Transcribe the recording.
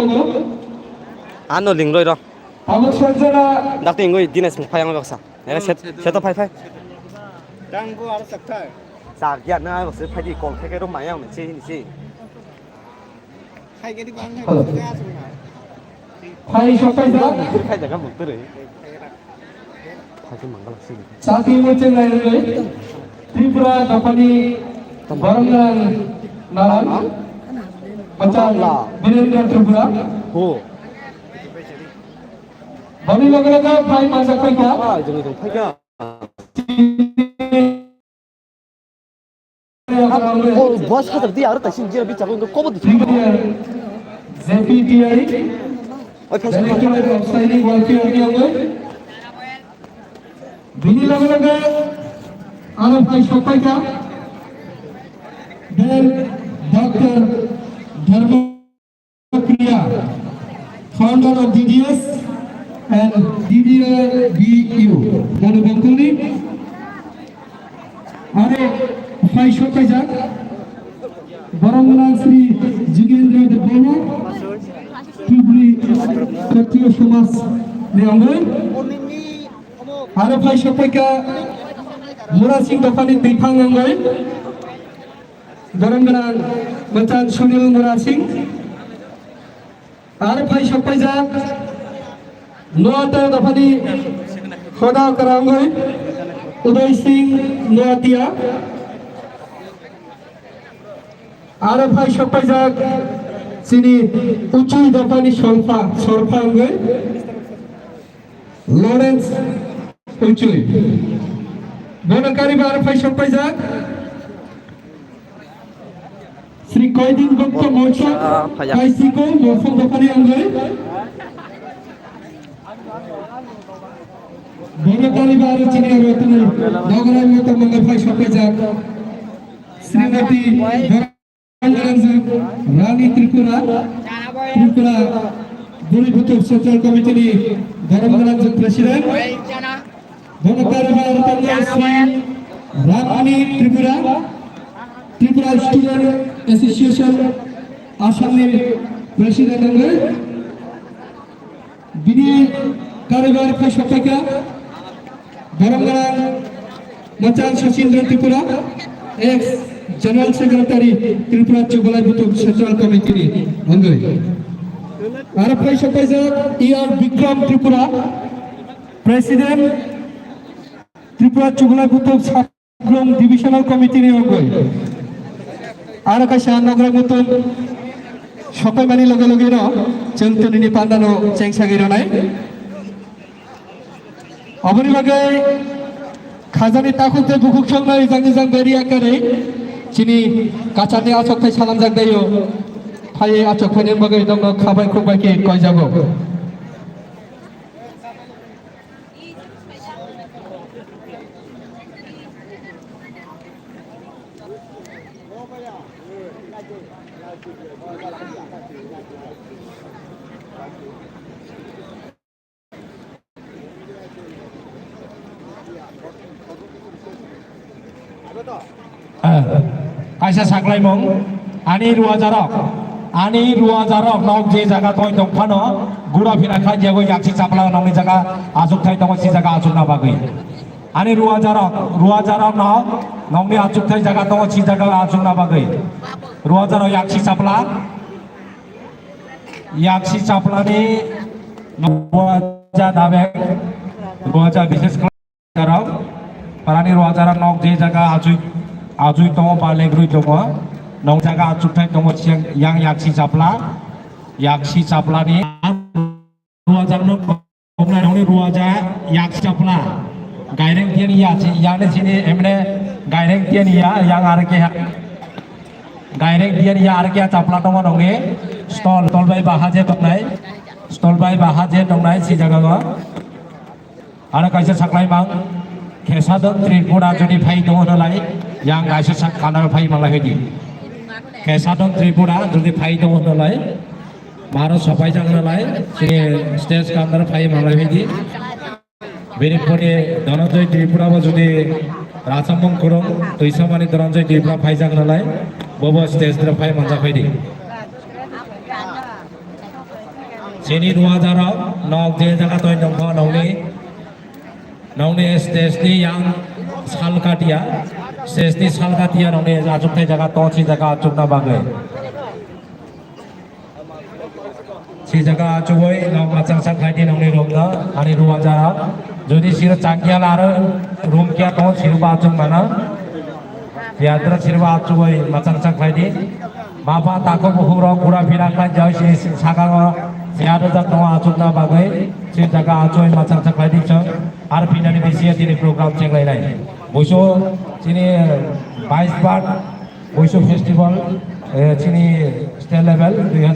dong. Ano lingloi ro. Abo sarjana. Dakti ingoi dinas phayang baksa. Era seto phai phai. Danggo ar sakta. Sakya na bakse phai di kol khai ro mayang ni si. Khai ke di bang khai ke asuna. Phai shopai da. Khai jaga mukte re. Phai ke mangal si. Sati mo chen lai re. Tripura dapani Barangan nalan. Macam Birendra Tripura. Ho. Bani laga phai masak phai ka. Ah, jeng jeng phai ka. Oh, bos hadar di ar tasin jira bi chago ko bod. ZPTI. Oi phai Director of Signing Welfare ki hoy. Bini laga ana phai shopai ka. Then Dr. Dharma Priya, founder of DDS and DDBU. Ganu Bangkuli. Are phai shopai jak. Barangalan Sri Jigendra Debona. Tribuli Katiya Samas Neangoy. Are phai shopai ka. Mura Singh Dafani Bipang Angoy. Barangalan Macam Sunil Mura Singh. Are phai shopai jak. Noata Dafani Khoda Karangoy. Uday Singh Noatia. Are phai shopai jak. Sini Ucui Dafani Sorfa Angoy. Lawrence Ucui. Bonakari are phai shopai jak. Sri Koidin Gupta Mocha Kaisiko Mofong Dafani Angoy. Bonakari are Chini Rotani Nagarai Mota Mangal phai shopai jak. Srimati Rani Tripura Buribhutu Central Committee Dharamgalanj President Bonakari Sri Rani Tripura Student Association Assam President Bini Karibar phai shopai ka Dharamgalanj Machan Shashindra Tripura ex General Secretary Tripura Chugalai Butuk Central Committee Angoy. Are phai shopai jak ER Vikram Tripura President Tripura Chugalai Butuk Saklong Divisional Committee Angoy. Are kaisa nagra mutun shopai mani loge loge ro chengtoni ni pandano chengsagi ronai. Aboni bagai khazani takute bukuk songnai jang beri akare. Sini kacani acok phai salam jak dayo phai acok phai nen bagai dong khabai khokbai ke koi jago kaisa saklai mong ani ruwa jarok nok je jaga toy dong phano gura phina khai jago yakchi chapla nongni jaga azuk thai tong si jaga azuk na bagui ani ruwa jarok no nongni azuk thai jaga tong si jaga azuk na bagui ruwa jarok yakchi chapla ni ruwa ja dabe ruwa ja bishes jarok parani ruwa jarok nok je jaga azui tong ba legrui tong nong jaga azuk thai tong siang yang yakchi chapla ni ruwa jarok nong nongni ruwa ja yakchi chapla gaireng tian ya yang ne sini emne gaireng tian ya yang arke gaireng tian ya arke chapla tong nonge stol bai bahaje tongnai si jaga ma ara kaisa saklai mang kesadon Tripura jodi phai dong nalai yang kaisa sak kanar phai malai hedi kesadon Tripura jodi phai dong nalai maro sapai jang nalai sini stage kanar phai malai hedi beri pore Dhananjay Tripura ba jodi Rasambong Kurung Toisamani Dhananjay Tripura phai jang nalai bobo stage tra phai manja hedi sini 2000 nok je jaga toy nongko nongni stage ni yang salkatia stage ni salkatia nongni ajuk thai jaga to si jaga ajuk na bagai si jaga ajuoi nok macang sang khai di nongni room na ani 2000 jodi sir changya lar room kya to sirba ajuk mana Yadra sirba ajuoi macang sang khai di Bapa takut buhuro kura pirakan jauh si sakang siapa jat no ajut na bagai si jaga ajuoi macang sang khai di ceng arpina ni bisia di program ceng lain Buso sini 22 part Buso festival sini state level 2000